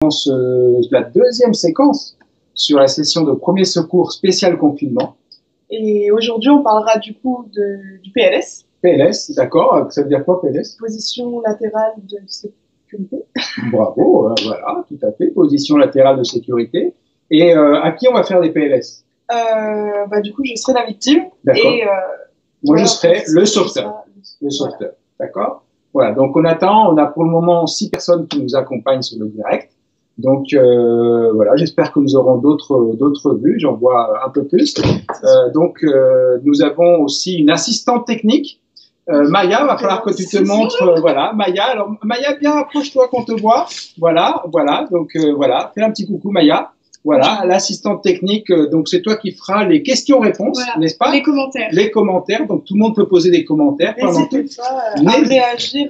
La deuxième séquence sur la session de premier secours spécial confinement. Et aujourd'hui, on parlera du coup du PLS. PLS, d'accord. Ça veut dire quoi, PLS? Position latérale de sécurité. Bravo, voilà, tout à fait. Position latérale de sécurité. Et à qui on va faire des PLS? Du coup, je serai la victime. Et moi, je serai le sauveteur. Le sauveteur, voilà. D'accord? Voilà, donc on a pour le moment 6 personnes qui nous accompagnent sur le direct. Donc voilà, j'espère que nous aurons d'autres vues, j'en vois un peu plus. Nous avons aussi une assistante technique. Maya, va falloir que tu te montres, voilà, Maya. Alors Maya, bien approche-toi qu'on te voit. Voilà, donc voilà, fais un petit coucou Maya. Voilà, l'assistante technique, donc c'est toi qui feras les questions-réponses, voilà, n'est-ce pas? Les commentaires. Les commentaires, donc tout le monde peut poser des commentaires. N'hésitez pas à réagir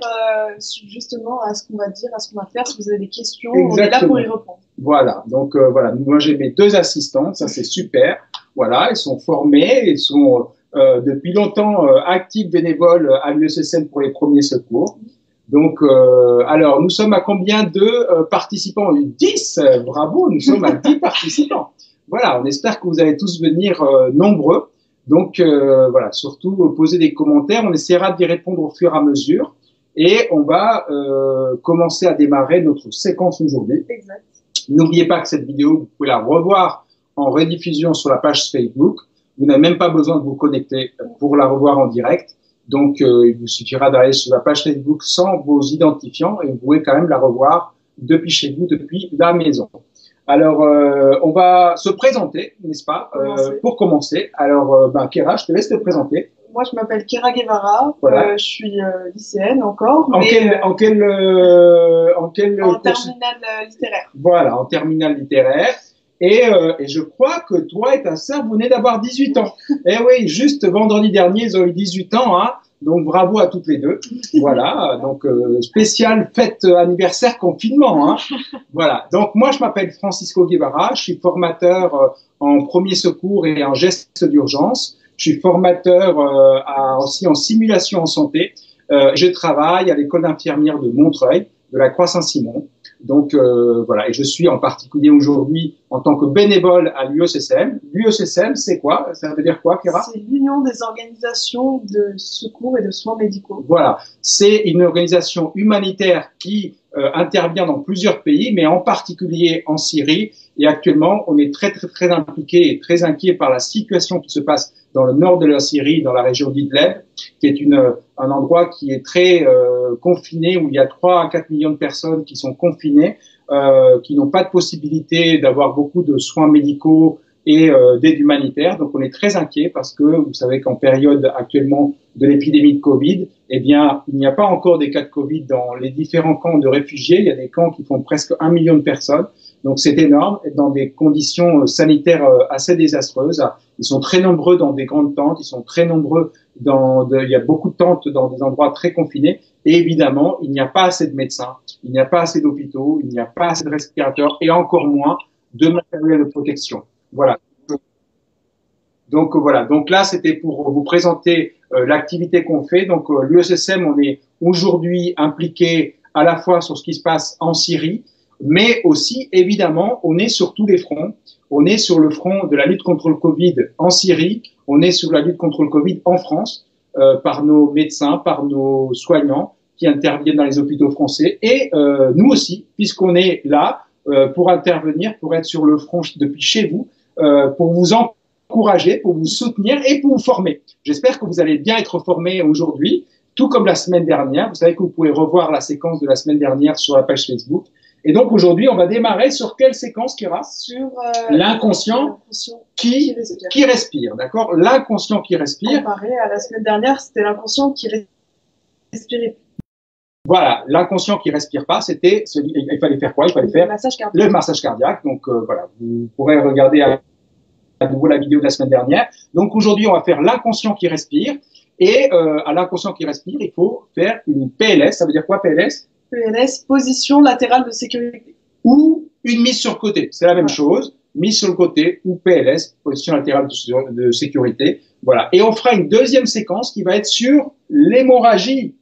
justement à ce qu'on va dire, à ce qu'on va faire. Si vous avez des questions, exactement, on est là pour y répondre. Voilà, donc voilà, moi j'ai mes 2 assistantes, ça c'est super. Voilà, elles sont formées, elles sont depuis longtemps actives bénévoles à l'UESSM pour les premiers secours. Donc, alors, nous sommes à combien de participants? 10, bravo, nous sommes à 10 participants. Voilà, on espère que vous allez tous venir nombreux. Donc, voilà, surtout poser des commentaires. On essaiera d'y répondre au fur et à mesure. Et on va commencer à démarrer notre séquence aujourd'hui. Exact. N'oubliez pas que cette vidéo, vous pouvez la revoir en rediffusion sur la page Facebook. Vous n'avez même pas besoin de vous connecter pour la revoir en direct. Donc, il vous suffira d'aller sur la page Facebook sans vos identifiants et vous pouvez quand même la revoir depuis chez vous, depuis la maison. Alors, on va se présenter, n'est-ce pas, pour commencer. Alors, Kéra, je te laisse te présenter. Moi, je m'appelle Kéra Guevara. Voilà. Je suis lycéenne encore. En terminale littéraire. Voilà, en terminale littéraire. Et je crois que toi et ta sœur, vous venez d'avoir 18 ans. Eh oui, juste vendredi dernier, ils ont eu 18 ans, hein. Donc bravo à toutes les deux. Voilà, donc spéciale fête anniversaire confinement, hein. Voilà. Donc moi, je m'appelle Francisco Guevara, je suis formateur en premier secours et en gestes d'urgence. Je suis formateur aussi en simulation en santé. Je travaille à l'école d'infirmière de Montreuil, de la Croix-Saint-Simon. Donc voilà, et je suis en particulier aujourd'hui en tant que bénévole à l'UESSM. L'UESSM, c'est quoi? Ça veut dire quoi, Kéra? C'est l'Union des organisations de secours et de soins médicaux. Voilà, c'est une organisation humanitaire qui intervient dans plusieurs pays, mais en particulier en Syrie. Et actuellement, on est très impliqué et très inquiet par la situation qui se passe dans le nord de la Syrie, dans la région d'Idlib, qui est un endroit qui est très confiné, où il y a 3 à 4 millions de personnes qui sont confinées, qui n'ont pas de possibilité d'avoir beaucoup de soins médicaux et d'aide humanitaire. Donc on est très inquiet parce que vous savez qu'en période actuellement de l'épidémie de Covid, eh bien, il n'y a pas encore des cas de Covid dans les différents camps de réfugiés. Il y a des camps qui font presque 1 million de personnes. Donc c'est énorme, dans des conditions sanitaires assez désastreuses. Ils sont très nombreux dans des grandes tentes, ils sont très nombreux il y a beaucoup de tentes dans des endroits très confinés. Et évidemment, il n'y a pas assez de médecins, il n'y a pas assez d'hôpitaux, il n'y a pas assez de respirateurs et encore moins de matériel de protection. Voilà. Donc voilà. Donc là, c'était pour vous présenter l'activité qu'on fait. Donc l'UESSM, on est aujourd'hui impliqué à la fois sur ce qui se passe en Syrie, mais aussi, évidemment, on est sur tous les fronts. On est sur le front de la lutte contre le Covid en Syrie, on est sur la lutte contre le Covid en France, par nos médecins, par nos soignants qui interviennent dans les hôpitaux français. Et nous aussi, puisqu'on est là pour intervenir, pour être sur le front depuis chez vous, pour vous encourager, pour vous soutenir et pour vous former. J'espère que vous allez bien être formés aujourd'hui, tout comme la semaine dernière. Vous savez que vous pouvez revoir la séquence de la semaine dernière sur la page Facebook. Et donc aujourd'hui, on va démarrer sur quelle séquence, Kéra? Sur l'inconscient qui respire, d'accord? L'inconscient qui respire. Comparé à la semaine dernière, c'était l'inconscient qui respirait. Voilà, l'inconscient qui respire pas, c'était, il fallait faire quoi? Il fallait faire le massage cardiaque. Donc voilà, vous pourrez regarder à nouveau la vidéo de la semaine dernière. Donc aujourd'hui, on va faire l'inconscient qui respire. Et à l'inconscient qui respire, il faut faire une PLS. Ça veut dire quoi, PLS? PLS, position latérale de sécurité. Ou une mise sur le côté, c'est la même chose, mise sur le côté ou PLS, position latérale de sécurité. Voilà. Et on fera une deuxième séquence qui va être sur l'hémorragie.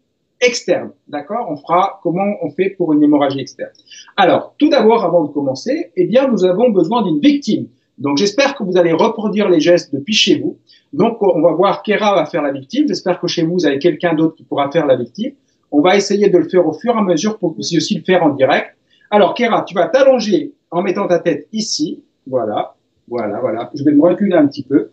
externe. D'accord? On fera comment on fait pour une hémorragie externe. Alors, tout d'abord, avant de commencer, eh bien, nous avons besoin d'une victime. Donc, j'espère que vous allez reproduire les gestes depuis chez vous. Donc, on va voir Kéra va faire la victime. J'espère que chez vous, vous avez quelqu'un d'autre qui pourra faire la victime. On va essayer de le faire au fur et à mesure pour que vous puissiez aussi le faire en direct. Alors, Kéra, tu vas t'allonger en mettant ta tête ici. Voilà, voilà, voilà. Je vais me reculer un petit peu.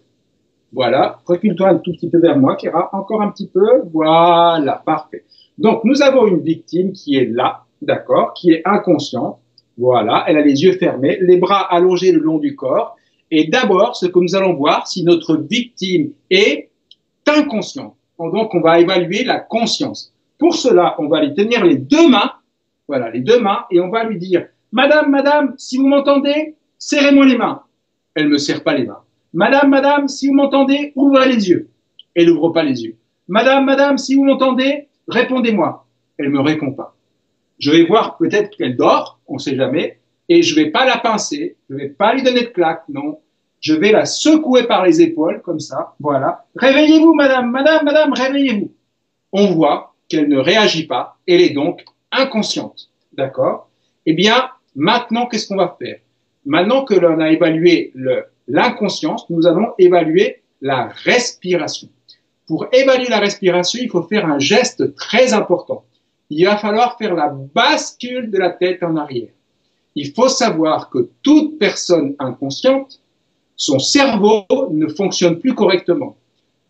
Voilà, recule-toi un tout petit peu vers moi, Kéra. Encore un petit peu. Voilà, parfait. Donc, nous avons une victime qui est là, d'accord, qui est inconsciente. Voilà, elle a les yeux fermés, les bras allongés le long du corps. Et d'abord, ce que nous allons voir, si notre victime est inconsciente. Donc, on va évaluer la conscience. Pour cela, on va lui tenir les deux mains, voilà, les deux mains, et on va lui dire, Madame, Madame, si vous m'entendez, serrez-moi les mains. Elle ne serre pas les mains. Madame, Madame, si vous m'entendez, ouvrez les yeux. Elle n'ouvre pas les yeux. Madame, Madame, si vous m'entendez, répondez-moi. Elle me répond pas. Je vais voir peut-être qu'elle dort, on ne sait jamais, et je vais pas la pincer, je vais pas lui donner de claque, non. Je vais la secouer par les épaules, comme ça, voilà. Réveillez-vous, madame, madame, madame, réveillez-vous. On voit qu'elle ne réagit pas, elle est donc inconsciente, d'accord? Eh bien, maintenant, qu'est-ce qu'on va faire? Maintenant que l'on a évalué l'inconscience, nous allons évaluer la respiration. Pour évaluer la respiration, il faut faire un geste très important. Il va falloir faire la bascule de la tête en arrière. Il faut savoir que toute personne inconsciente, son cerveau ne fonctionne plus correctement.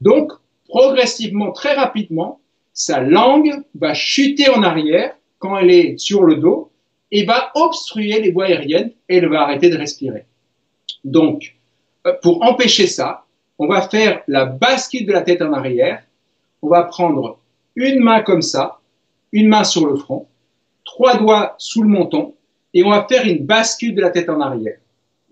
Donc, progressivement, très rapidement, sa langue va chuter en arrière quand elle est sur le dos et va obstruer les voies aériennes et elle va arrêter de respirer. Donc, pour empêcher ça, on va faire la bascule de la tête en arrière. On va prendre une main comme ça, une main sur le front, 3 doigts sous le menton, et on va faire une bascule de la tête en arrière.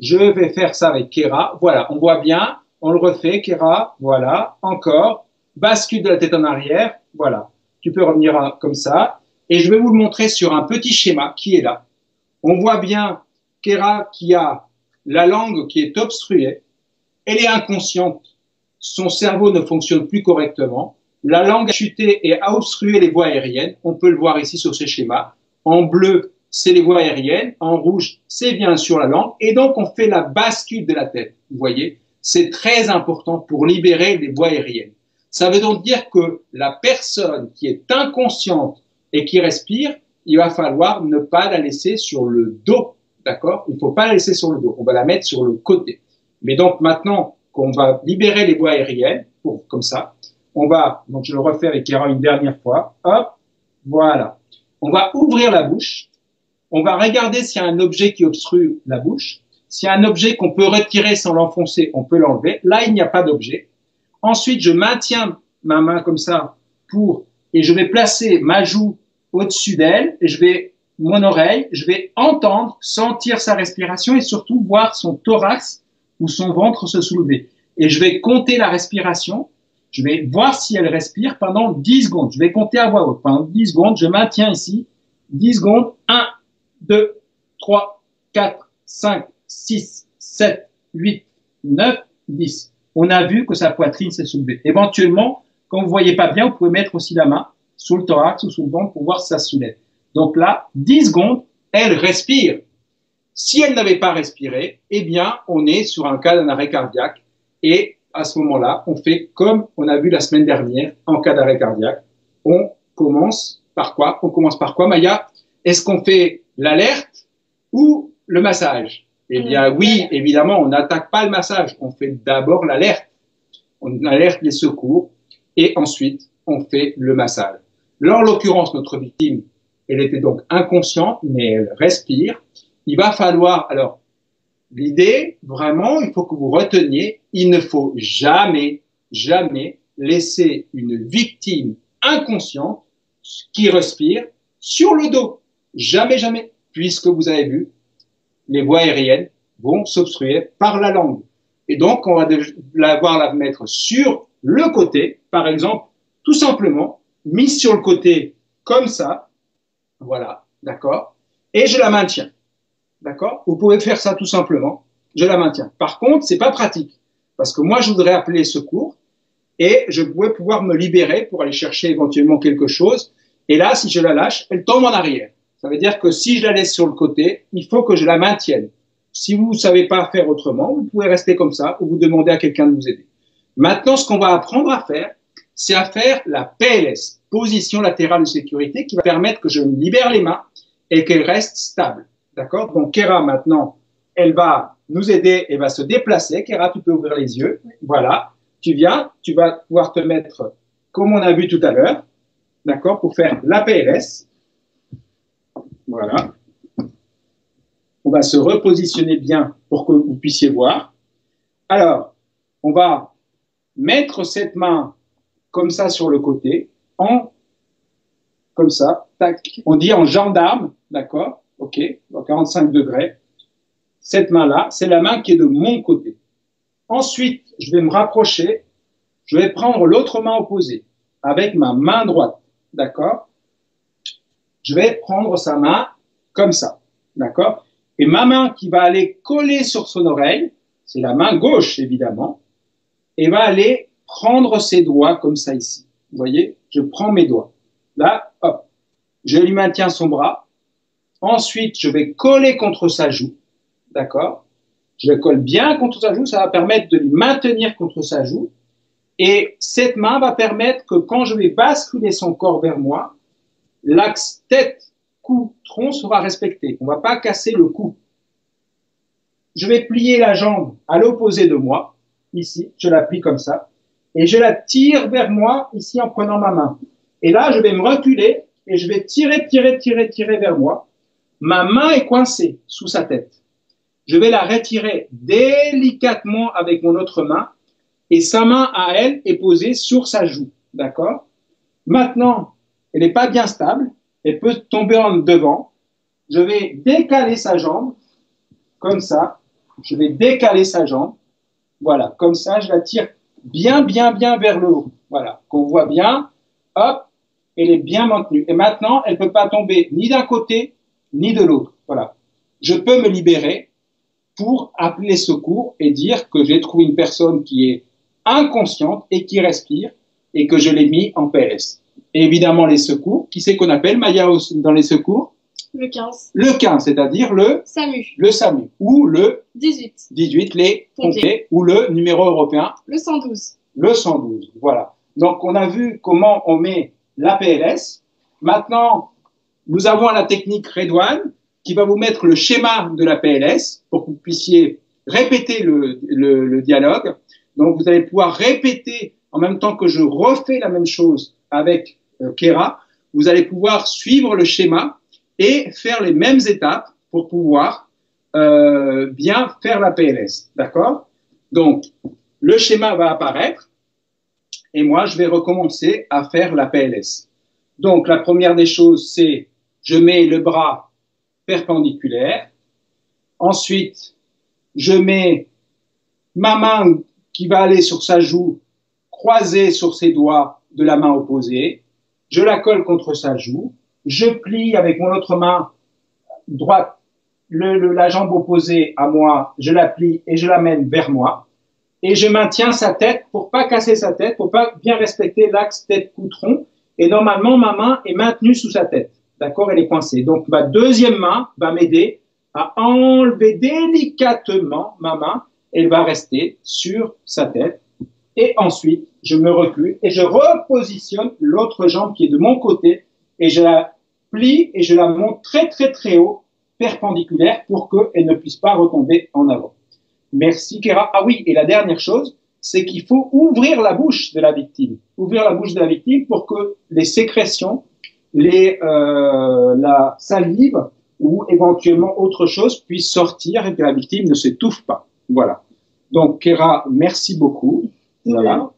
Je vais faire ça avec Kéra. Voilà, on voit bien, on le refait, Kéra, voilà, encore, bascule de la tête en arrière, voilà. Tu peux revenir comme ça, et je vais vous le montrer sur un petit schéma qui est là. On voit bien Kéra qui a la langue qui est obstruée, elle est inconsciente, son cerveau ne fonctionne plus correctement, la langue a chuté et a obstrué les voies aériennes. On peut le voir ici sur ce schéma. En bleu, c'est les voies aériennes. En rouge, c'est bien sûr la langue. Et donc, on fait la bascule de la tête. Vous voyez, c'est très important pour libérer les voies aériennes. Ça veut donc dire que la personne qui est inconsciente et qui respire, il va falloir ne pas la laisser sur le dos. D'accord? Il ne faut pas la laisser sur le dos. On va la mettre sur le côté. Mais donc, maintenant qu'on va libérer les voies aériennes, comme ça, on va, donc je le refais avec Kéra une dernière fois, hop, voilà. On va ouvrir la bouche, on va regarder s'il y a un objet qui obstrue la bouche. S'il y a un objet qu'on peut retirer sans l'enfoncer, on peut l'enlever. Là, il n'y a pas d'objet. Ensuite, je maintiens ma main comme ça et je vais placer ma joue au-dessus d'elle et mon oreille, je vais entendre, sentir sa respiration et surtout voir son thorax ou son ventre se soulever. Et je vais compter la respiration. Je vais voir si elle respire pendant 10 secondes. Je vais compter à voix haute. Pendant 10 secondes, je maintiens ici. 10 secondes. 1, 2, 3, 4, 5, 6, 7, 8, 9, 10. On a vu que sa poitrine s'est soulevée. Éventuellement, quand vous voyez pas bien, vous pouvez mettre aussi la main sous le thorax ou sous le ventre pour voir si ça se soulève. Donc là, 10 secondes, elle respire. Si elle n'avait pas respiré, eh bien, on est sur un cas d'un arrêt cardiaque et à ce moment-là, on fait comme on a vu la semaine dernière en cas d'arrêt cardiaque. On commence par quoi? On commence par quoi, Maya? Est-ce qu'on fait l'alerte ou le massage? Eh bien, oui, évidemment, on n'attaque pas le massage. On fait d'abord l'alerte. On alerte les secours et ensuite, on fait le massage. Là, en l'occurrence, notre victime, elle était donc inconsciente, mais elle respire. Il va falloir, alors, l'idée, vraiment, il faut que vous reteniez, il ne faut jamais, jamais laisser une victime inconsciente qui respire sur le dos. Jamais, jamais, puisque vous avez vu, les voies aériennes vont s'obstruer par la langue. Et donc, on va devoir la mettre sur le côté, par exemple, tout simplement, mise sur le côté comme ça, voilà, d'accord, et je la maintiens. D'accord? Vous pouvez faire ça tout simplement. Je la maintiens. Par contre, c'est pas pratique. Parce que moi, je voudrais appeler secours et je voudrais pouvoir me libérer pour aller chercher éventuellement quelque chose. Et là, si je la lâche, elle tombe en arrière. Ça veut dire que si je la laisse sur le côté, il faut que je la maintienne. Si vous ne savez pas faire autrement, vous pouvez rester comme ça ou vous demander à quelqu'un de vous aider. Maintenant, ce qu'on va apprendre à faire, c'est à faire la PLS, position latérale de sécurité, qui va permettre que je me libère les mains et qu'elle reste stable. D'accord? Donc, Kéra, maintenant, elle va nous aider et va se déplacer. Kéra, tu peux ouvrir les yeux. Voilà. Tu viens, tu vas pouvoir te mettre comme on a vu tout à l'heure. D'accord? Pour faire la PLS. Voilà. On va se repositionner bien pour que vous puissiez voir. Alors, on va mettre cette main comme ça sur le côté, comme ça, tac. On dit en gendarme, d'accord? Ok, à 45 degrés. Cette main-là, c'est la main qui est de mon côté. Ensuite, je vais me rapprocher, je vais prendre l'autre main opposée avec ma main droite, d'accord? Je vais prendre sa main comme ça, d'accord? Et ma main qui va aller coller sur son oreille, c'est la main gauche évidemment, et va aller prendre ses doigts comme ça ici. Vous voyez, je prends mes doigts. Là, hop, je lui maintiens son bras. Ensuite, je vais coller contre sa joue, d'accord? Je le colle bien contre sa joue, ça va permettre de lui maintenir contre sa joue. Et cette main va permettre que quand je vais basculer son corps vers moi, l'axe tête, cou, tronc sera respecté. On ne va pas casser le cou. Je vais plier la jambe à l'opposé de moi, ici, je la plie comme ça, et je la tire vers moi, ici, en prenant ma main. Et là, je vais me reculer, et je vais tirer vers moi. Ma main est coincée sous sa tête. Je vais la retirer délicatement avec mon autre main, et sa main à elle est posée sur sa joue, d'accord? Maintenant, elle n'est pas bien stable, elle peut tomber en devant. Je vais décaler sa jambe, comme ça. Je vais décaler sa jambe, voilà, comme ça, je la tire bien vers le haut, voilà, qu'on voit bien, hop, elle est bien maintenue. Et maintenant, elle ne peut pas tomber ni d'un côté, ni de l'autre, voilà. Je peux me libérer pour appeler secours et dire que j'ai trouvé une personne qui est inconsciente et qui respire et que je l'ai mis en PLS. Et évidemment, les secours, qui c'est qu'on appelle, Maya, dans les secours? Le 15. Le 15, c'est-à-dire le SAMU. Le SAMU. Ou le 18. 18, les pompiers. Ou le numéro européen. Le 112. Le 112, voilà. Donc, on a vu comment on met la PLS. Maintenant, nous avons la technique Redouane qui va vous mettre le schéma de la PLS pour que vous puissiez répéter le dialogue. Donc, vous allez pouvoir répéter en même temps que je refais la même chose avec Kéra. Vous allez pouvoir suivre le schéma et faire les mêmes étapes pour pouvoir bien faire la PLS. D'accord? Donc, le schéma va apparaître et moi, je vais recommencer à faire la PLS. Donc, la première des choses, c'est je mets le bras perpendiculaire. Ensuite, je mets ma main qui va aller sur sa joue croisée sur ses doigts de la main opposée. Je la colle contre sa joue. Je plie avec mon autre main droite la jambe opposée à moi. Je la plie et je l'amène vers moi. Et je maintiens sa tête pour pas casser sa tête, pour pas bien respecter l'axe tête-cou-tronc. Et normalement, ma main est maintenue sous sa tête. D'accord? Elle est coincée. Donc, ma deuxième main va m'aider à enlever délicatement ma main. Elle va rester sur sa tête. Et ensuite, je me recule et je repositionne l'autre jambe qui est de mon côté et je la plie et je la monte très haut, perpendiculaire, pour qu'elle ne puisse pas retomber en avant. Merci, Kéra. Ah oui, et la dernière chose, c'est qu'il faut ouvrir la bouche de la victime. Ouvrir la bouche de la victime pour que les sécrétions, la salive ou éventuellement autre chose puisse sortir et que la victime ne s'étouffe pas. Voilà. Donc, Kéra, merci beaucoup. Voilà.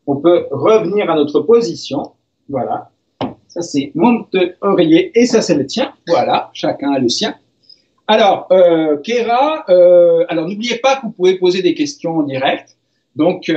On peut revenir à notre position. Voilà. Ça, c'est mon oreiller et ça, c'est le tien. Voilà. Chacun a le sien. Alors, Kéra, alors n'oubliez pas que vous pouvez poser des questions en direct. Donc,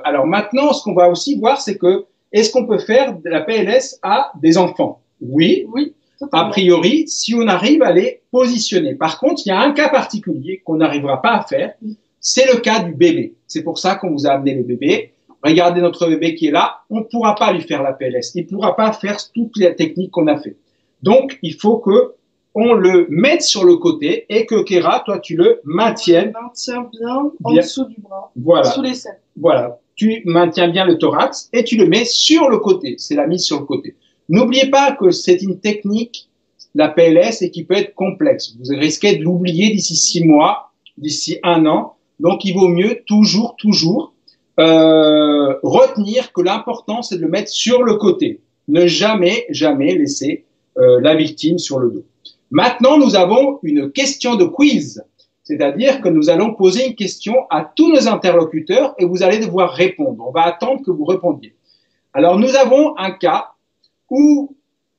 alors maintenant, ce qu'on va aussi voir, c'est que est-ce qu'on peut faire de la PLS à des enfants? Oui. Oui. A priori, si on arrive à les positionner. Par contre, il y a un cas particulier qu'on n'arrivera pas à faire. C'est le cas du bébé. C'est pour ça qu'on vous a amené le bébé. regardez notre bébé qui est là, on ne pourra pas lui faire la PLS. Il ne pourra pas faire toutes les techniques qu'on a fait. Donc, il faut que on le mette sur le côté et que Kéra, toi, tu le maintiennes. Maintiens bien en dessous du bras, voilà. sous les selles. Voilà, tu maintiens bien le thorax et tu le mets sur le côté. C'est la mise sur le côté. N'oubliez pas que c'est une technique, la PLS, et qui peut être complexe. Vous risquez de l'oublier d'ici 6 mois, d'ici 1 an. Donc, il vaut mieux toujours retenir que l'important, c'est de le mettre sur le côté. Ne jamais laisser la victime sur le dos. Maintenant, nous avons une question de quiz, c'est-à-dire que nous allons poser une question à tous nos interlocuteurs et vous allez devoir répondre. On va attendre que vous répondiez. Alors, nous avons un cas où,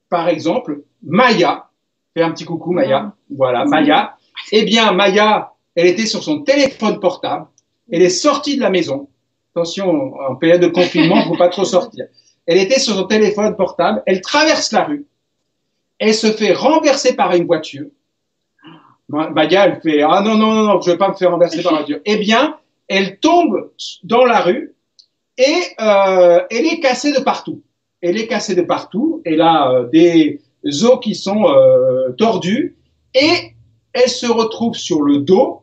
par exemple, Maya, fais un petit coucou Maya, voilà, Maya, eh bien, Maya, elle était sur son téléphone portable, elle est sortie de la maison. Attention, en période de confinement, il ne faut pas trop sortir. Elle était sur son téléphone portable, elle traverse la rue, elle se fait renverser par une voiture. Maya, elle fait « Ah non, je ne vais pas me faire renverser par la voiture ». Eh bien, elle tombe dans la rue et elle est cassée de partout. Elle est cassée de partout, elle a des os qui sont tordus et elle se retrouve sur le dos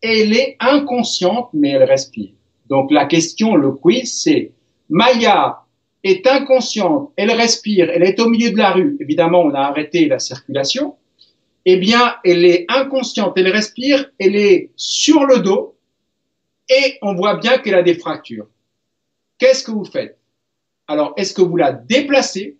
et elle est inconsciente mais elle respire. Donc la question, le quiz, c'est Maya est inconsciente, elle respire, elle est au milieu de la rue. Évidemment, on a arrêté la circulation. Eh bien, elle est inconsciente, elle respire, elle est sur le dos et on voit bien qu'elle a des fractures. Qu'est-ce que vous faites? Alors, est-ce que vous la déplacez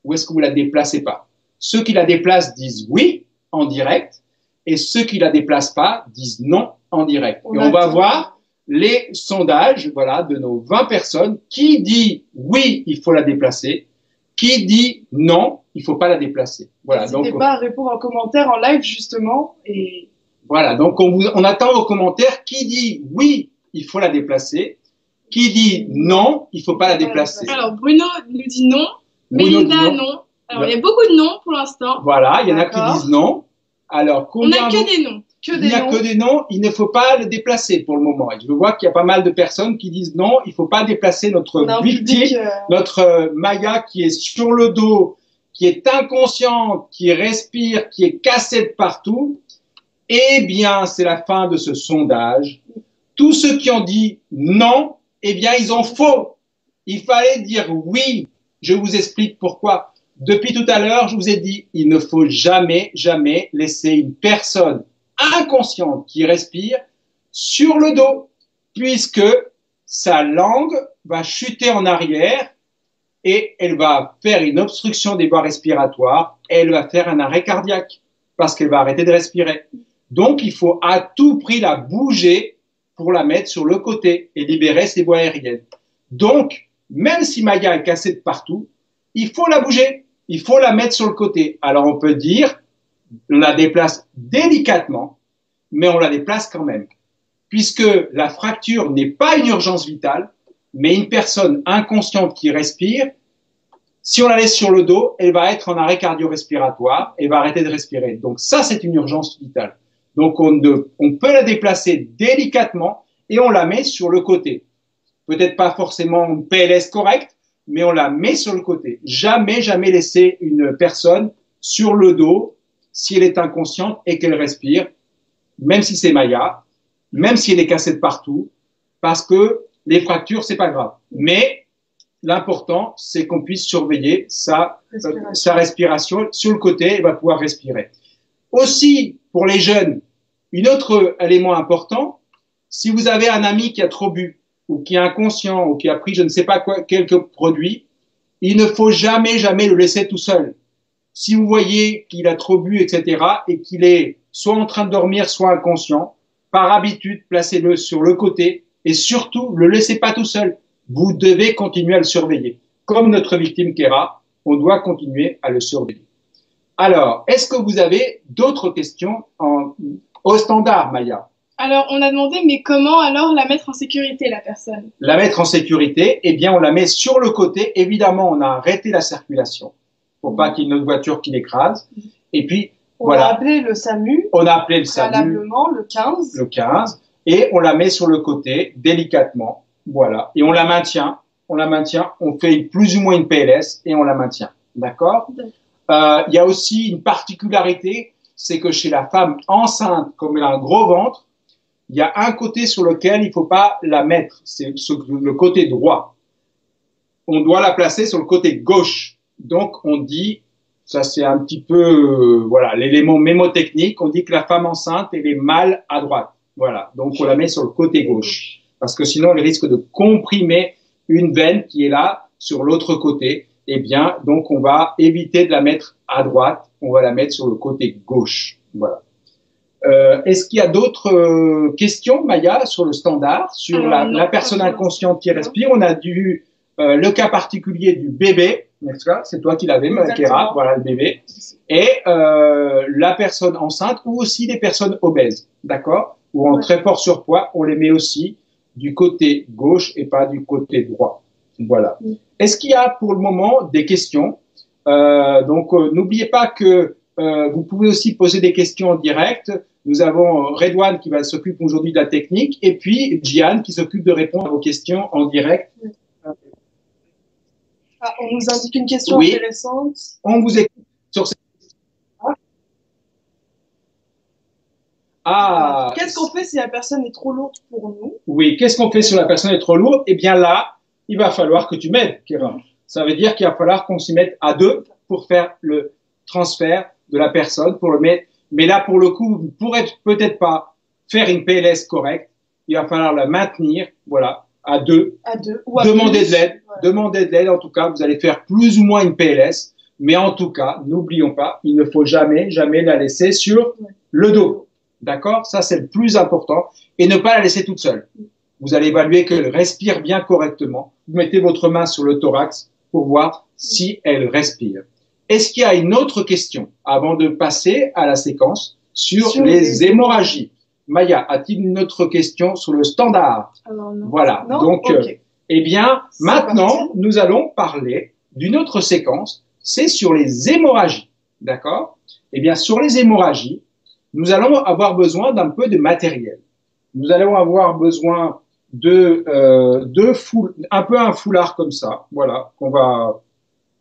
ou est-ce que vous la déplacez pas? Ceux qui la déplacent disent oui en direct et ceux qui la déplacent pas disent non en direct. Et on va voir les sondages, voilà, de nos 20 personnes. Qui dit oui, il faut la déplacer? Qui dit non, il faut pas la déplacer? Voilà. N'hésitez pas à répondre en commentaire, en live, justement. Et voilà. Donc, on attend vos commentaires. Qui dit oui, il faut la déplacer? Qui dit non, il faut pas la déplacer? Alors, Bruno nous dit non. Mélinda, non. Alors, il y a beaucoup de non pour l'instant. Voilà. Il y en a qui disent non. Alors, on n'a que des noms. Il n'y a que des noms, il ne faut pas le déplacer pour le moment. Et je vois qu'il y a pas mal de personnes qui disent non, il ne faut pas déplacer notre victime, notre Maya qui est sur le dos, qui est inconsciente, qui respire, qui est cassée de partout. Eh bien, c'est la fin de ce sondage. Tous ceux qui ont dit non, eh bien, ils ont faux. Il fallait dire oui. Je vous explique pourquoi. Depuis tout à l'heure, je vous ai dit, il ne faut jamais laisser une personne inconsciente qui respire sur le dos, puisque sa langue va chuter en arrière et elle va faire une obstruction des voies respiratoires et elle va faire un arrêt cardiaque parce qu'elle va arrêter de respirer. Donc, il faut à tout prix la bouger pour la mettre sur le côté et libérer ses voies aériennes. Donc, même si Maya est cassée de partout, il faut la bouger, il faut la mettre sur le côté. Alors, on peut dire on la déplace délicatement, mais on la déplace quand même. Puisque la fracture n'est pas une urgence vitale, mais une personne inconsciente qui respire, si on la laisse sur le dos, elle va être en arrêt cardio-respiratoire et va arrêter de respirer. Donc ça, c'est une urgence vitale. Donc on peut la déplacer délicatement et on la met sur le côté. Peut-être pas forcément une PLS correcte, mais on la met sur le côté. Jamais laisser une personne sur le dos si elle est inconsciente et qu'elle respire, même si c'est Maya, même si elle est cassée de partout, parce que les fractures, c'est pas grave. Mais l'important, c'est qu'on puisse surveiller sa respiration sur le côté, elle va pouvoir respirer. Aussi, pour les jeunes, un autre élément important, si vous avez un ami qui a trop bu, ou qui est inconscient, ou qui a pris je ne sais pas quoi, quelques produits, il ne faut jamais le laisser tout seul. Si vous voyez qu'il a trop bu, etc., et qu'il est soit en train de dormir, soit inconscient, par habitude, placez-le sur le côté et surtout, ne le laissez pas tout seul. Vous devez continuer à le surveiller. Comme notre victime Kéra, on doit continuer à le surveiller. Alors, est-ce que vous avez d'autres questions au standard, Maya? Alors, on a demandé, mais comment alors la mettre en sécurité, la personne? La mettre en sécurité, eh bien, on la met sur le côté. Évidemment, on a arrêté la circulation pour pas qu'il y ait une autre voiture qui l'écrase. Et puis, on a appelé le SAMU. On a appelé le SAMU. Préalablement, le 15. Le 15. Et on la met sur le côté, délicatement. voilà, et on la maintient, on fait plus ou moins une PLS et on la maintient, d'accord? Il y a aussi une particularité, c'est que chez la femme enceinte, comme elle a un gros ventre, il y a un côté sur lequel il ne faut pas la mettre, c'est le côté droit. On doit la placer sur le côté gauche. Donc, on dit, ça c'est un petit peu, voilà, l'élément mémotechnique, on dit que la femme enceinte, elle est mal à droite. Voilà, donc on la met sur le côté gauche. Parce que sinon, elle risque de comprimer une veine qui est là, sur l'autre côté. Eh bien, donc on va éviter de la mettre à droite, on va la mettre sur le côté gauche. Voilà. Est-ce qu'il y a d'autres questions, Maya, sur le standard, sur la personne inconsciente qui respire? On a vu le cas particulier du bébé, n'est-ce pas? C'est toi qui l'avais, Kéra, voilà le bébé. Et la personne enceinte ou aussi les personnes obèses, d'accord? Ou en très fort surpoids, on les met aussi du côté gauche et pas du côté droit. Voilà. Est-ce qu'il y a pour le moment des questions? Donc, n'oubliez pas que vous pouvez aussi poser des questions en direct. Nous avons Redouane qui va s'occuper aujourd'hui de la technique et puis Gian qui s'occupe de répondre à vos questions en direct. Ah, on nous indique une question intéressante. On vous écoute sur cette question. Ah. Qu'est-ce qu'on fait si la personne est trop lourde pour nous? Oui, qu'est-ce qu'on fait si la personne est trop lourde? Eh bien là, il va falloir que tu m'aides, Kéra. Ça veut dire qu'il va falloir qu'on s'y mette à deux pour faire le transfert de la personne, pour le mettre. Mais là, pour le coup, vous ne pourrez peut-être pas faire une PLS correcte. Il va falloir la maintenir, voilà, à deux. À deux. Demandez de l'aide. Ouais. Demandez de l'aide. En tout cas, vous allez faire plus ou moins une PLS. Mais en tout cas, n'oublions pas, il ne faut jamais la laisser sur le dos. D'accord? Ça, c'est le plus important. Et ne pas la laisser toute seule. Vous allez évaluer qu'elle respire bien correctement. Vous mettez votre main sur le thorax pour voir si elle respire. Est-ce qu'il y a une autre question avant de passer à la séquence sur les hémorragies? Maya, a-t-il une autre question sur le standard? Alors, non. Voilà. Non, donc, okay. Eh bien, maintenant, nous allons parler d'une autre séquence. C'est sur les hémorragies. D'accord? Eh bien, sur les hémorragies, nous allons avoir besoin d'un peu de matériel. Nous allons avoir besoin de un peu un foulard comme ça. Voilà,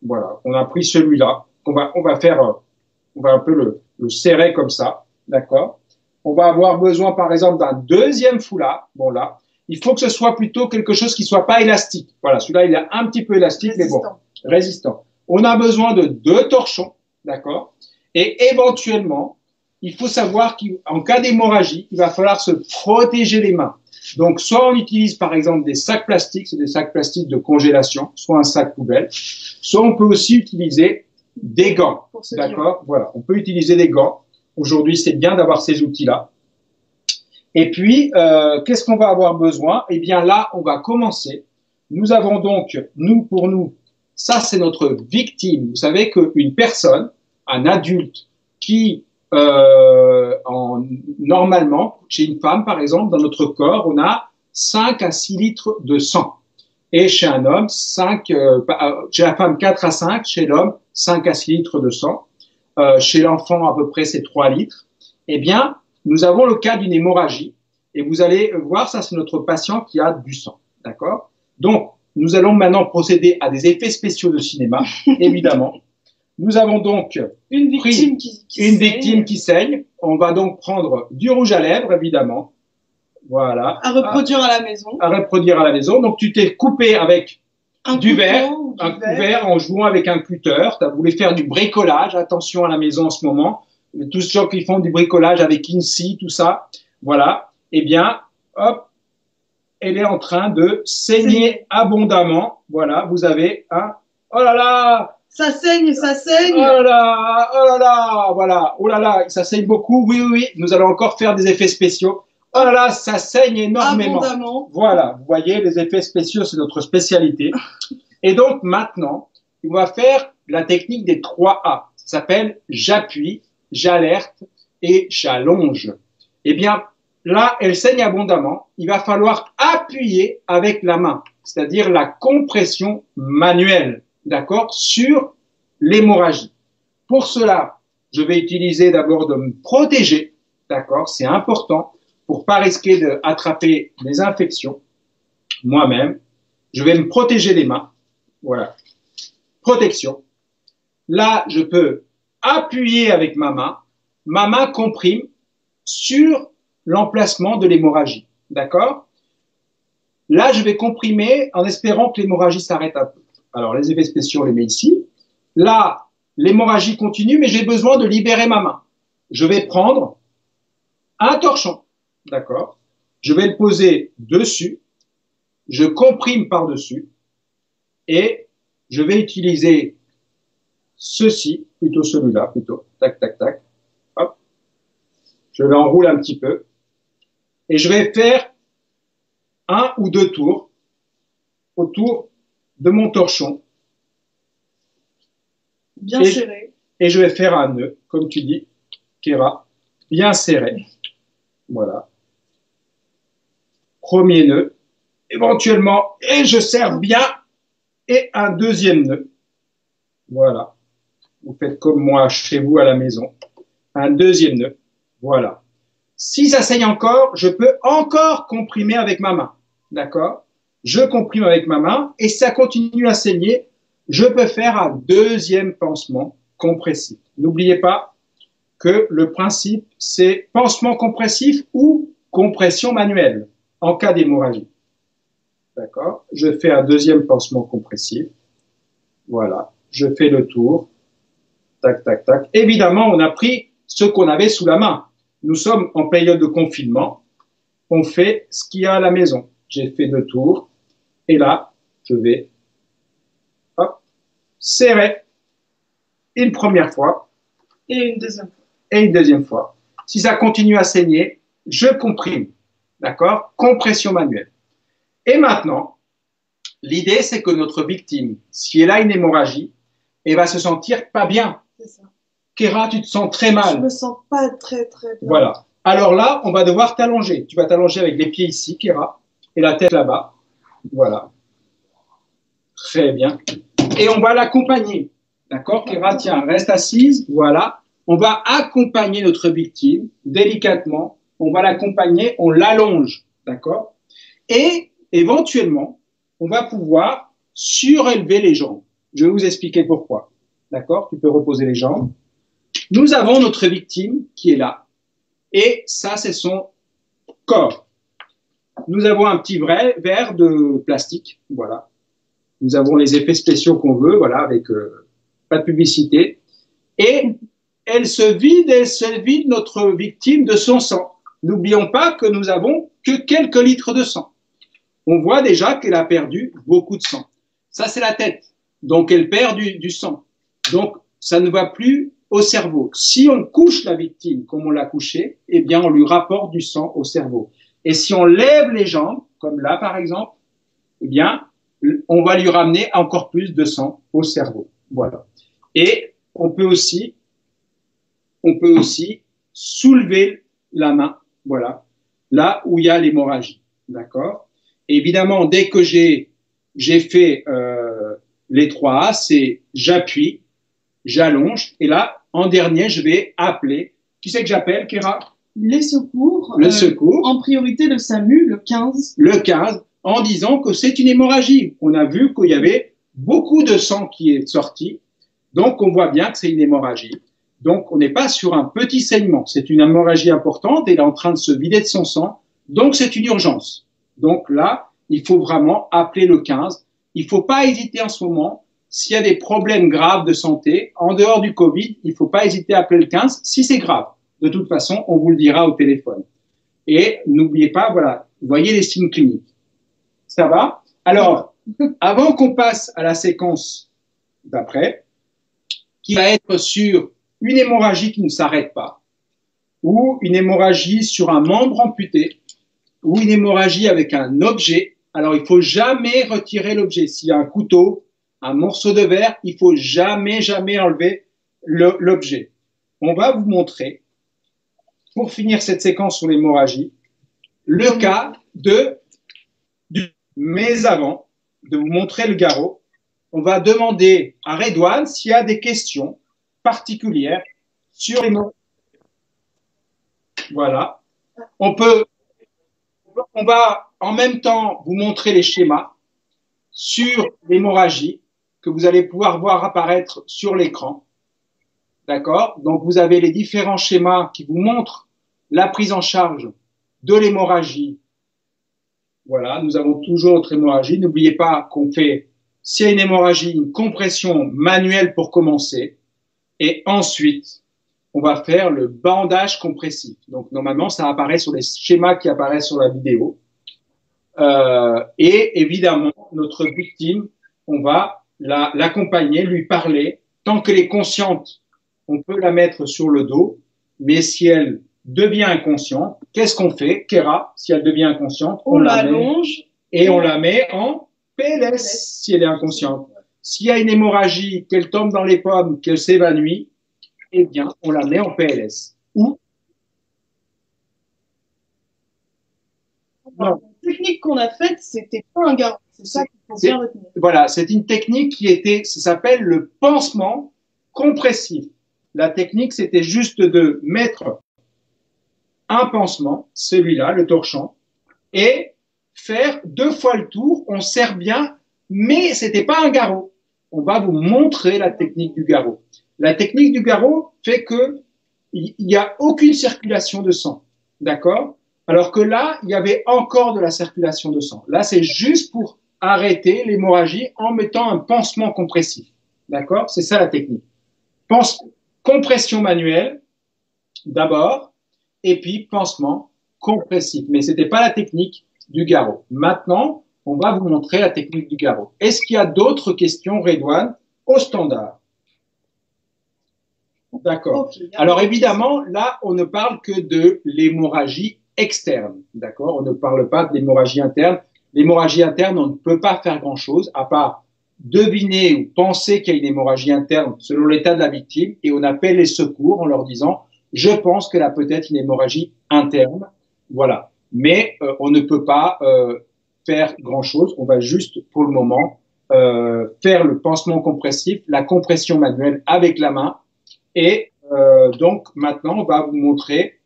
voilà, on a pris celui-là, on va un peu le serrer comme ça, d'accord? On va avoir besoin, par exemple, d'un deuxième foulard. Bon, là, il faut que ce soit plutôt quelque chose qui soit pas élastique. Voilà, celui-là, il est un petit peu élastique, résistant. Mais bon, résistant. On a besoin de 2 torchons, d'accord? Et éventuellement, il faut savoir qu'en cas d'hémorragie, il va falloir se protéger les mains. Donc, soit on utilise par exemple des sacs plastiques, c'est des sacs plastiques de congélation, soit un sac poubelle, soit on peut aussi utiliser des gants. D'accord? Voilà, on peut utiliser des gants. Aujourd'hui, c'est bien d'avoir ces outils-là. Et puis, qu'est-ce qu'on va avoir besoin? Eh bien, là, on va commencer. Nous avons donc, pour nous, ça c'est notre victime. Vous savez qu'une personne, un adulte qui normalement, chez une femme, par exemple, dans notre corps, on a 5 à 6 litres de sang. Et chez un homme, chez la femme, 4 à 5, chez l'homme, 5 à 6 litres de sang. Chez l'enfant, à peu près, c'est 3 litres. Eh bien, nous avons le cas d'une hémorragie. Et vous allez voir, ça, c'est notre patient qui a du sang. D'accord? Donc, nous allons maintenant procéder à des effets spéciaux de cinéma, évidemment. Nous avons donc une victime qui saigne. On va donc prendre du rouge à lèvres, évidemment. Voilà. À reproduire à la maison. À reproduire à la maison. Donc, tu t'es coupé avec un couvert en jouant avec un cutter. Tu as voulu faire du bricolage. Attention à la maison en ce moment. Tous ceux qui font du bricolage avec INSI, tout ça. Voilà. Eh bien, hop, elle est en train de saigner abondamment. Voilà. Vous avez un, oh là là! Ça saigne, ça saigne. Oh là là, voilà. Oh là là, ça saigne beaucoup. Oui, oui, oui. Nous allons encore faire des effets spéciaux. Oh là là, ça saigne énormément. Abondamment. Voilà, vous voyez, les effets spéciaux, c'est notre spécialité. Et donc maintenant, on va faire la technique des 3 A. Ça s'appelle j'appuie, j'alerte et j'allonge. Eh bien, là, elle saigne abondamment. Il va falloir appuyer avec la main, c'est-à-dire la compression manuelle. D'accord, sur l'hémorragie. Pour cela, je vais utiliser d'abord de me protéger. D'accord, c'est important pour pas risquer d'attraper des infections. moi-même. Je vais me protéger les mains. Voilà. Protection. Là, je peux appuyer avec ma main. Ma main comprime sur l'emplacement de l'hémorragie. D'accord? Là, je vais comprimer en espérant que l'hémorragie s'arrête un peu. Alors, les effets spéciaux, on les met ici. Là, l'hémorragie continue, mais j'ai besoin de libérer ma main. Je vais prendre un torchon. D'accord? Je vais le poser dessus. Je comprime par-dessus. Et je vais utiliser ceci, plutôt celui-là, plutôt. Tac, tac, tac. Hop. Je l'enroule un petit peu. Et je vais faire 1 ou 2 tours autour de mon torchon. Bien serré. Et je vais faire un nœud, comme tu dis, Kéra, bien serré. Voilà. Premier nœud. Éventuellement, et je serre bien, et un deuxième nœud. Voilà. Vous faites comme moi chez vous à la maison. Un deuxième nœud. Voilà. Si ça saigne encore, je peux encore comprimer avec ma main. D'accord? Je comprime avec ma main et ça continue à saigner. Je peux faire un deuxième pansement compressif. N'oubliez pas que le principe, c'est pansement compressif ou compression manuelle en cas d'hémorragie. D'accord? Je fais un deuxième pansement compressif. Voilà. Je fais le tour. Tac, tac, tac. Évidemment, on a pris ce qu'on avait sous la main. Nous sommes en période de confinement. On fait ce qu'il y a à la maison. J'ai fait 2 tours. Et là, je vais hop, serrer une première fois. Et une deuxième fois. Et une deuxième fois. Si ça continue à saigner, je comprime. D'accord? Compression manuelle. Et maintenant, l'idée, c'est que notre victime, si elle a une hémorragie, elle va se sentir pas bien. C'est ça. Kéra, tu te sens très mal. Je me sens pas très, très bien. Voilà. Alors là, on va devoir t'allonger. Tu vas t'allonger avec les pieds ici, Kéra, et la tête là-bas. Voilà. Très bien. Et on va l'accompagner. D'accord, Kéra? Tiens, reste assise. Voilà. On va accompagner notre victime délicatement. On va l'accompagner, on l'allonge. D'accord? Et éventuellement, on va pouvoir surélever les jambes. Je vais vous expliquer pourquoi. D'accord? Tu peux reposer les jambes. Nous avons notre victime qui est là. Et ça, c'est son corps. Nous avons un petit verre de plastique. Voilà. Nous avons les effets spéciaux qu'on veut. Voilà, avec pas de publicité. Et elle se vide notre victime de son sang. N'oublions pas que nous avons que quelques litres de sang. On voit déjà qu'elle a perdu beaucoup de sang. Ça, c'est la tête. Donc, elle perd du sang. Donc, ça ne va plus au cerveau. Si on couche la victime comme on l'a couchée, eh bien, on lui rapporte du sang au cerveau. Et si on lève les jambes, comme là, par exemple, eh bien, on va lui ramener encore plus de sang au cerveau. Voilà. Et on peut aussi soulever la main, voilà, là où il y a l'hémorragie. D'accord? Évidemment, dès que j'ai fait les 3 A, c'est j'appuie, j'allonge, et là, en dernier, je vais appeler. Qui c'est que j'appelle, Kéra? Les secours. Le secours. En priorité, le SAMU, le 15. Le 15, en disant que c'est une hémorragie. On a vu qu'il y avait beaucoup de sang qui est sorti, donc on voit bien que c'est une hémorragie. Donc, on n'est pas sur un petit saignement. C'est une hémorragie importante. Elle est en train de se vider de son sang. Donc, c'est une urgence. Donc là, il faut vraiment appeler le 15. Il ne faut pas hésiter en ce moment. S'il y a des problèmes graves de santé, en dehors du Covid, il ne faut pas hésiter à appeler le 15 si c'est grave. De toute façon, on vous le dira au téléphone. Et n'oubliez pas, voilà, vous voyez les signes cliniques. Ça va? Alors, avant qu'on passe à la séquence d'après, qui va être sur une hémorragie qui ne s'arrête pas, ou une hémorragie sur un membre amputé, ou une hémorragie avec un objet. Alors, il faut jamais retirer l'objet. S'il y a un couteau, un morceau de verre, il faut jamais enlever l'objet. On va vous montrer, pour finir cette séquence sur l'hémorragie, le cas mais avant de vous montrer le garrot, on va demander à Redouane s'il y a des questions particulière sur les mots. Voilà. On peut on va en même temps vous montrer les schémas sur l'hémorragie que vous allez pouvoir voir apparaître sur l'écran. D'accord? Donc, vous avez les différents schémas qui vous montrent la prise en charge de l'hémorragie. Voilà, nous avons toujours notre hémorragie. N'oubliez pas qu'on fait, s'il y a une hémorragie, une compression manuelle pour commencer. Et ensuite, on va faire le bandage compressif. Donc, normalement, ça apparaît sur les schémas qui apparaissent sur la vidéo. Et évidemment, notre victime, on va l'accompagner, lui parler. Tant qu'elle est consciente, on peut la mettre sur le dos. Mais si elle devient inconsciente, qu'est-ce qu'on fait, Kéra? Si elle devient inconsciente, on l'allonge et on la met en PLS si elle est inconsciente. S'il y a une hémorragie, qu'elle tombe dans les pommes, qu'elle s'évanouit, eh bien, on la met en PLS. Ou non. La technique qu'on a faite, c'était pas un garrot. C'est ça qu'il faut bien retenir. Voilà, c'est une technique ça s'appelle le pansement compressif. La technique, c'était juste de mettre un pansement, celui-là, le torchon, et faire 2 fois le tour. On serre bien, mais c'était pas un garrot. On va vous montrer la technique du garrot. La technique du garrot fait que il n'y a aucune circulation de sang. D'accord? Alors que là, il y avait encore de la circulation de sang. Là, c'est juste pour arrêter l'hémorragie en mettant un pansement compressif. D'accord? C'est ça la technique. Compression manuelle, d'abord, et puis pansement compressif. Mais ce n'était pas la technique du garrot. Maintenant, on va vous montrer la technique du garrot. Est-ce qu'il y a d'autres questions, Redouane, au standard? D'accord. Okay. Alors évidemment, là, on ne parle que de l'hémorragie externe. D'accord? On ne parle pas de l'hémorragie interne. L'hémorragie interne, on ne peut pas faire grand-chose à part deviner ou penser qu'il y a une hémorragie interne selon l'état de la victime et on appelle les secours en leur disant « je pense qu'elle a peut-être une hémorragie interne ». Voilà. Mais on ne peut pas faire grand-chose. On va juste, pour le moment, faire le pansement compressif, la compression manuelle avec la main. Et donc, maintenant, on va vous montrer.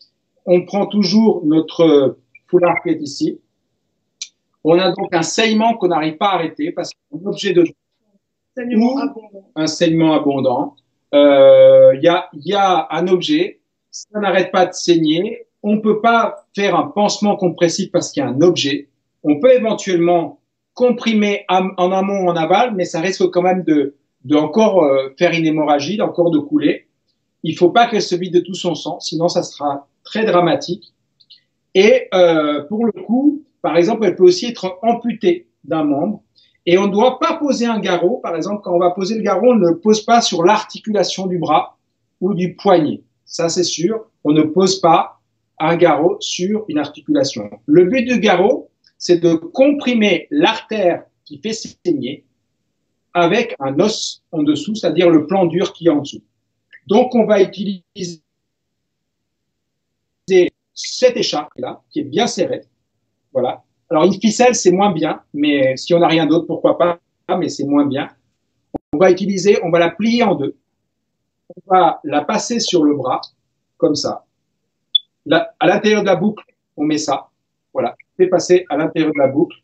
On prend toujours notre foulard qui est ici. On a donc un saignement qu'on n'arrive pas à arrêter parce qu'un objet de un saignement abondant. Il y a un objet, ça n'arrête pas de saigner. On ne peut pas faire un pansement compressif parce qu'il y a un objet. On peut éventuellement comprimer en amont ou en aval, mais ça risque quand même de encore faire une hémorragie, d'encore de couler. Il ne faut pas qu'elle se vide de tout son sang, sinon ça sera très dramatique. Et pour le coup, par exemple, elle peut aussi être amputée d'un membre. Et on ne doit pas poser un garrot. Par exemple, quand on va poser le garrot, on ne le pose pas sur l'articulation du bras ou du poignet. Ça, c'est sûr. On ne pose pas un garrot sur une articulation. Le but du garrot, c'est de comprimer l'artère qui fait saigner avec un os en dessous, c'est-à-dire le plan dur qui est en dessous. Donc, on va utiliser cette écharpe-là, qui est bien serrée. Voilà. Alors, une ficelle, c'est moins bien, mais si on n'a rien d'autre, pourquoi pas, mais c'est moins bien. On va la plier en deux. On va la passer sur le bras, comme ça. Là, à l'intérieur de la boucle, on met ça. Voilà. C'est passé à l'intérieur de la boucle,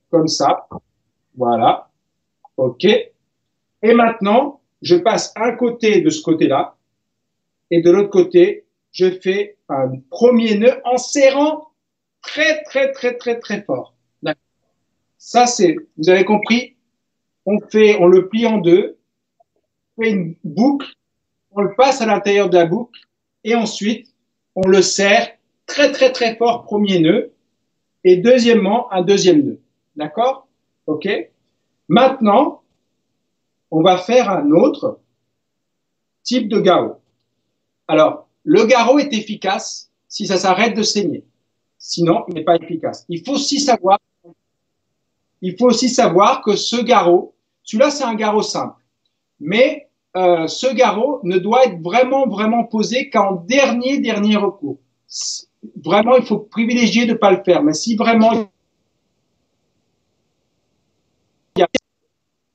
comme ça. Voilà. OK. Et maintenant, je passe un côté de ce côté-là, et de l'autre côté, je fais un premier nœud en serrant très, très, très, très, très fort. Ça, vous avez compris, on le plie en deux, on fait une boucle, on le passe à l'intérieur de la boucle, et ensuite, on le serre très, très, très fort, premier nœud, et deuxièmement, un deuxième nœud. D'accord? OK? Maintenant, on va faire un autre type de garrot. Alors, le garrot est efficace si ça s'arrête de saigner. Sinon, il n'est pas efficace. Il faut aussi savoir que ce garrot, celui-là, c'est un garrot simple. Mais ce garrot ne doit être vraiment, vraiment posé qu'en dernier recours. Vraiment, il faut privilégier de ne pas le faire. Mais si vraiment,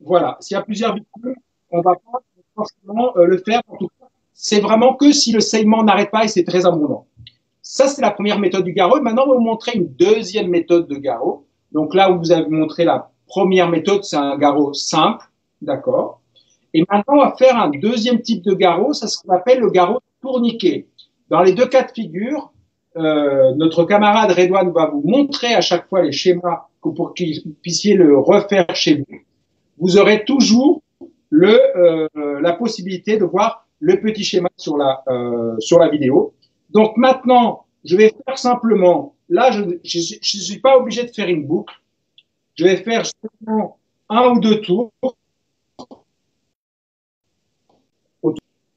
voilà, s'il y a plusieurs victimes, on va pas forcément le faire. En tout cas, c'est vraiment que si le saignement n'arrête pas et c'est très abondant. ça, c'est la première méthode du garrot. Et maintenant, on va vous montrer une deuxième méthode de garrot. Donc là où vous avez montré la première méthode, c'est un garrot simple, d'accord. Et maintenant, on va faire un deuxième type de garrot, c'est ce qu'on appelle le garrot tourniquet. Dans les deux cas de figure, notre camarade Redouane va vous montrer à chaque fois les schémas pour que vous puissiez le refaire chez vous. Vous aurez toujours la possibilité de voir le petit schéma sur la vidéo. Donc maintenant, je vais faire simplement, là, je ne suis pas obligé de faire une boucle. Je vais faire simplement un ou deux tours.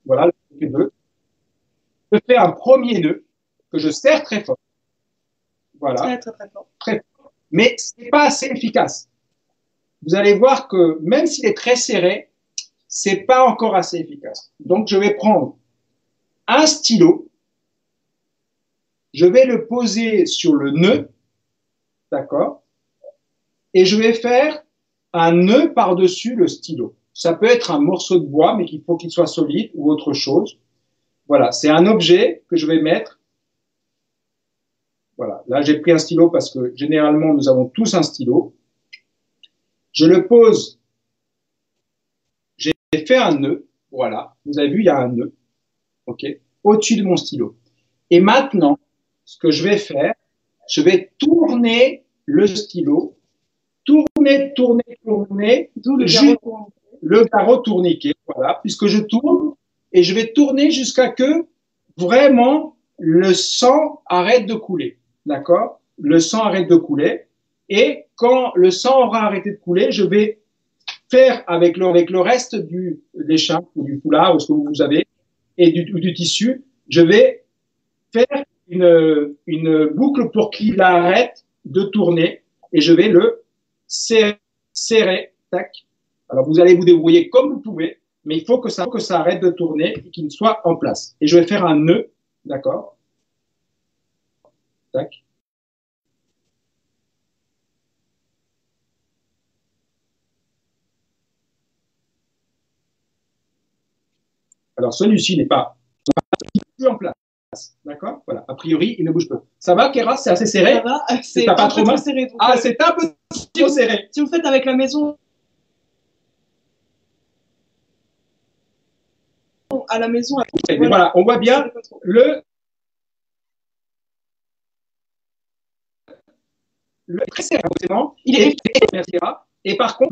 Voilà, les deux. Je fais un premier nœud que je serre très fort. Voilà. Très fort. Très fort. Mais c'est pas assez efficace. Vous allez voir que même s'il est très serré, c'est pas encore assez efficace. Donc, je vais prendre un stylo. Je vais le poser sur le nœud. D'accord? Et je vais faire un nœud par-dessus le stylo. Ça peut être un morceau de bois, mais il faut qu'il soit solide ou autre chose. Voilà, c'est un objet que je vais mettre. Voilà, là j'ai pris un stylo parce que généralement nous avons tous un stylo. Je le pose, j'ai fait un nœud, voilà, vous avez vu il y a un nœud, ok, au-dessus de mon stylo. Et maintenant, ce que je vais faire, je vais tourner le stylo, tourner, d'où le garrot tourniquet, voilà, puisque je tourne et je vais tourner jusqu'à que vraiment le sang arrête de couler. D'accord? Le sang arrête de couler. Et quand le sang aura arrêté de couler, je vais faire avec le reste de l'écharpe ou du foulard ou ce que vous avez et du tissu, je vais faire une boucle pour qu'il arrête de tourner et je vais le serrer. Tac. Alors vous allez vous débrouiller comme vous pouvez, mais il faut que ça arrête de tourner et qu'il soit en place. Et je vais faire un nœud, d'accord? Tac. Alors, celui-ci n'est pas plus en place. D'accord? Voilà. A priori, il ne bouge pas. Ça va, Kéra? C'est assez serré? Ça va. C'est pas trop mal? Serré. Ah, c'est un peu trop serré. Si vous faites avec la maison, à la maison. Mais voilà, on voit bien le très serré, forcément. Il est merci, Kéra. Et par contre,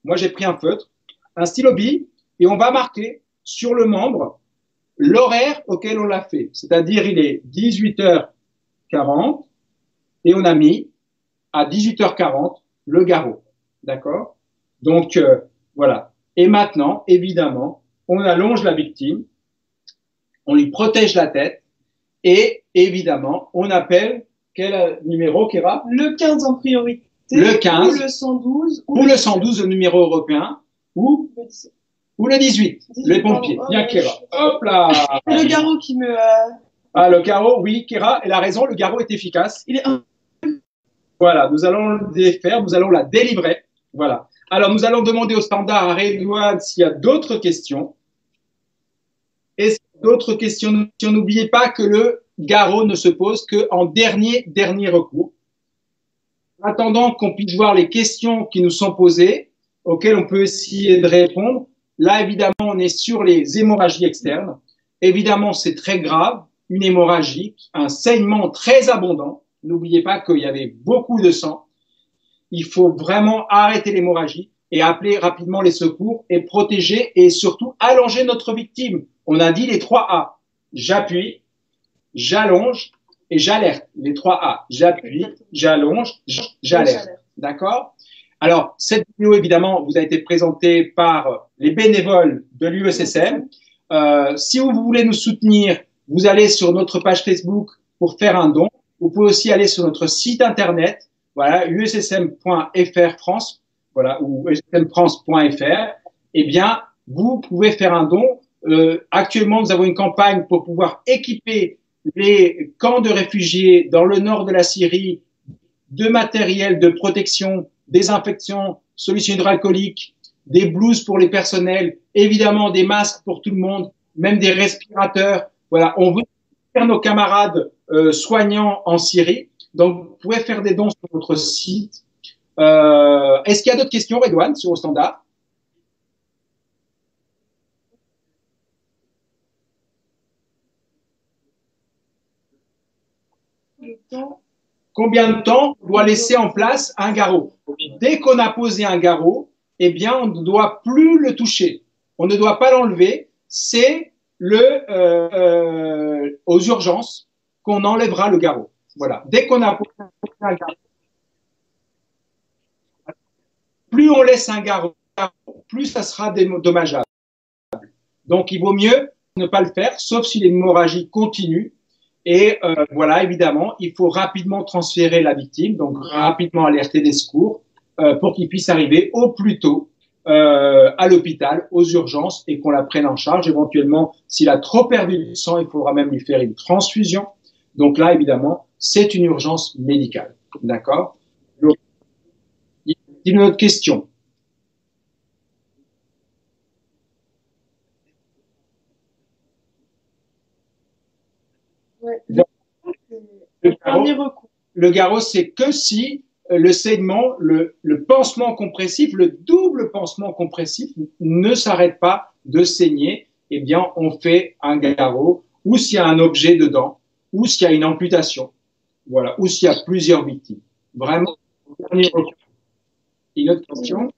moi, j'ai pris un feutre, un stylo bille, et on va marquer sur le membre l'horaire auquel on l'a fait. C'est-à-dire, il est 18h40 et on a mis à 18h40 le garrot. D'accord? Donc, voilà. Et maintenant, évidemment, on allonge la victime, on lui protège la tête et évidemment, on appelle quel numéro, Kéra? Le 15 en priorité. Le 15. Ou le 112. Ou le 112, le numéro européen. Ou le 18, les pompiers. Bien, Kéra. Hop là. C'est le garrot qui me... Ah, le garrot, oui, Kéra, elle a raison, le garrot est efficace. Il est... Voilà, nous allons le défaire, nous allons la délivrer. Voilà. Alors, nous allons demander au standard à Redouane s'il y a d'autres questions. Et d'autres questions, n'oubliez pas que le garrot ne se pose qu'en dernier recours. En attendant qu'on puisse voir les questions qui nous sont posées, auxquelles on peut essayer de répondre, là, évidemment, on est sur les hémorragies externes. Évidemment, c'est très grave, une hémorragie, un saignement très abondant. N'oubliez pas qu'il y avait beaucoup de sang. Il faut vraiment arrêter l'hémorragie et appeler rapidement les secours et protéger et surtout allonger notre victime. On a dit les 3 A. J'appuie, j'allonge et j'alerte. Les 3 A. J'appuie, j'allonge, j'alerte. D'accord? Alors, cette vidéo, évidemment, vous a été présentée par les bénévoles de l'UESSM. Si vous voulez nous soutenir, vous allez sur notre page Facebook pour faire un don. Vous pouvez aussi aller sur notre site internet, voilà, ussm.fr France, voilà, ou ussmfrance.fr. Eh bien, vous pouvez faire un don. Actuellement, nous avons une campagne pour pouvoir équiper les camps de réfugiés dans le nord de la Syrie de matériel de protection, désinfection, solutions hydroalcooliques, des blouses pour les personnels, évidemment des masques pour tout le monde, même des respirateurs. Voilà, on veut soutenir nos camarades soignants en Syrie. Donc, vous pouvez faire des dons sur notre site. Est-ce qu'il y a d'autres questions, Redouane, sur Au Standard? Combien de temps on doit laisser en place un garrot? Dès qu'on a posé un garrot, eh bien, on ne doit plus le toucher. On ne doit pas l'enlever. C'est aux urgences qu'on enlèvera le garrot. Voilà. Dès qu'on a posé un garrot, plus on laisse un garrot, plus ça sera dommageable. Donc, il vaut mieux ne pas le faire, sauf si l'hémorragie continue. Et voilà, évidemment, il faut rapidement transférer la victime, donc rapidement alerter les secours pour qu'ils puissent arriver au plus tôt à l'hôpital, aux urgences, et qu'on la prenne en charge. Éventuellement, s'il a trop perdu du sang, il faudra même lui faire une transfusion. Donc là, évidemment, c'est une urgence médicale. D'accord? Donc, il y a une autre question. Ouais. Le garrot, c'est que si le saignement, le pansement compressif, le double pansement compressif ne s'arrête pas de saigner, eh bien, on fait un garrot, ou s'il y a un objet dedans, ou s'il y a une amputation, voilà, ou s'il y a plusieurs victimes. Vraiment, dernier recours. Une autre question?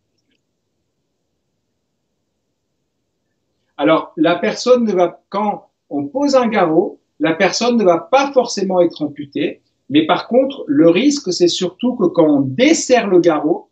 Alors, la personne ne va, quand on pose un garrot, la personne ne va pas forcément être amputée, mais par contre, le risque, c'est surtout que quand on desserre le garrot,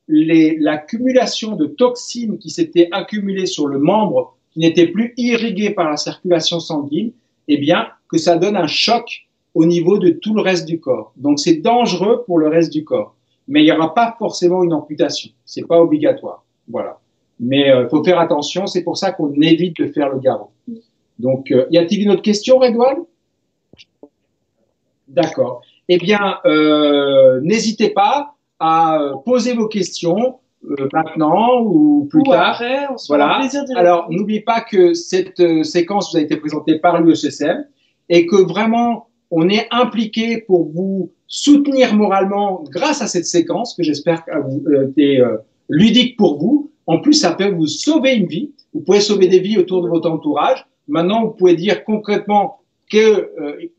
l'accumulation de toxines qui s'étaient accumulées sur le membre, qui n'était plus irrigué par la circulation sanguine, eh bien, que ça donne un choc au niveau de tout le reste du corps. Donc, c'est dangereux pour le reste du corps. Mais il n'y aura pas forcément une amputation. C'est pas obligatoire. Voilà. Mais il faut faire attention. C'est pour ça qu'on évite de faire le garrot. Donc, y a-t-il une autre question, Redouane? D'accord. Eh bien, n'hésitez pas à poser vos questions maintenant ou plus tard. Après, on se voilà. plaisir d'y Alors, n'oubliez pas que cette séquence vous a été présentée par l'UESSM et que vraiment, on est impliqué pour vous soutenir moralement grâce à cette séquence que j'espère qu'elle est ludique pour vous. En plus, ça peut vous sauver une vie. Vous pouvez sauver des vies autour de votre entourage. Maintenant, vous pouvez dire concrètement que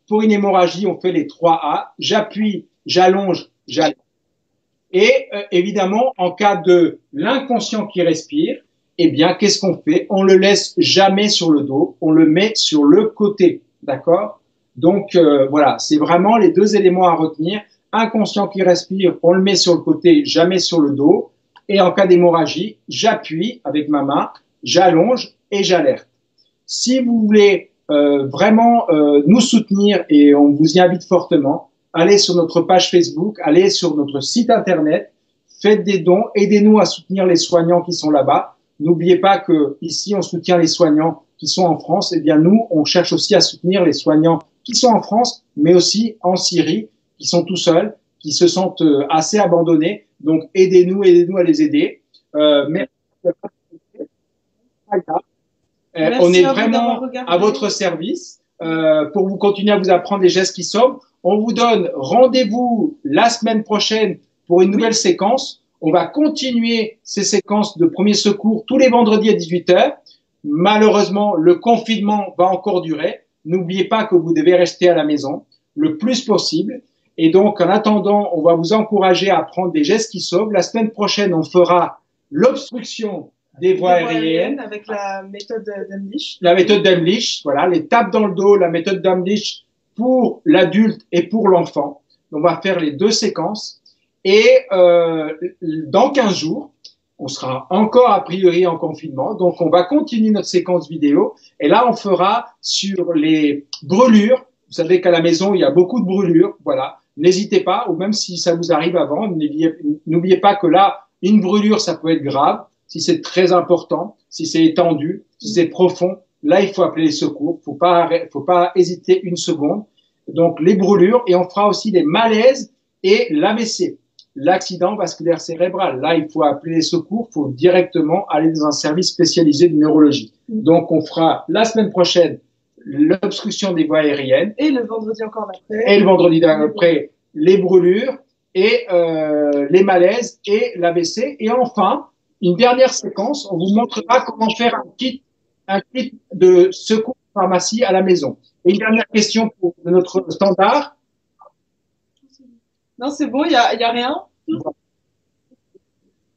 pour une hémorragie, on fait les 3 A. J'appuie, j'allonge, j'allonge. Et évidemment, en cas de l'inconscient qui respire, eh bien, qu'est-ce qu'on fait? On le laisse jamais sur le dos, on le met sur le côté. D'accord? Donc, voilà, c'est vraiment les 2 éléments à retenir. Inconscient qui respire, on le met sur le côté, jamais sur le dos. Et en cas d'hémorragie, j'appuie avec ma main, j'allonge et j'alerte. Si vous voulez vraiment nous soutenir, et on vous y invite fortement, allez sur notre page Facebook, allez sur notre site internet, faites des dons, aidez-nous à soutenir les soignants qui sont là-bas. N'oubliez pas que ici on soutient les soignants qui sont en France. Eh bien nous, on cherche aussi à soutenir les soignants qui sont en France, mais aussi en Syrie, qui sont tout seuls, qui se sentent assez abandonnés. Donc aidez-nous à les aider. Merci. On est vraiment à votre service pour vous continuer à vous apprendre les gestes qui sauvent. On vous donne rendez-vous la semaine prochaine pour une nouvelle séquence. On va continuer ces séquences de premiers secours tous les vendredis à 18h. Malheureusement, le confinement va encore durer. N'oubliez pas que vous devez rester à la maison le plus possible. Et donc, en attendant, on va vous encourager à apprendre des gestes qui sauvent. La semaine prochaine, on fera l'obstruction des voies aériennes avec la méthode d'Emlich. La méthode d'Emlich, voilà, les tapes dans le dos, la méthode d'Emlich pour l'adulte et pour l'enfant. On va faire les 2 séquences. Et dans 15 jours, on sera encore a priori en confinement. Donc, on va continuer notre séquence vidéo. Et là, on fera sur les brûlures. Vous savez qu'à la maison, il y a beaucoup de brûlures. Voilà. N'hésitez pas, ou même si ça vous arrive avant, n'oubliez pas que là, une brûlure, ça peut être grave. Si c'est très important, si c'est étendu, si c'est profond, là, il faut appeler les secours. Faut pas hésiter une seconde. Donc, les brûlures, et on fera aussi les malaises et l'AVC, l'accident vasculaire cérébral. Là, il faut appeler les secours, il faut directement aller dans un service spécialisé de neurologie. Donc, on fera la semaine prochaine l'obstruction des voies aériennes. Et le vendredi encore d'après. Et le vendredi d'après, les brûlures et les malaises et l'AVC. Et enfin, une dernière séquence, on vous montrera comment faire un kit de secours pharmacie à la maison. Et une dernière question pour notre standard. Non, c'est bon, il y a rien.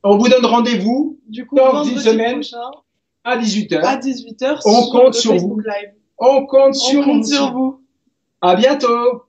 On vous donne rendez-vous dans une semaine prochain, à 18h. À 18h. On compte sur vous. Live. On compte sur vous. À bientôt.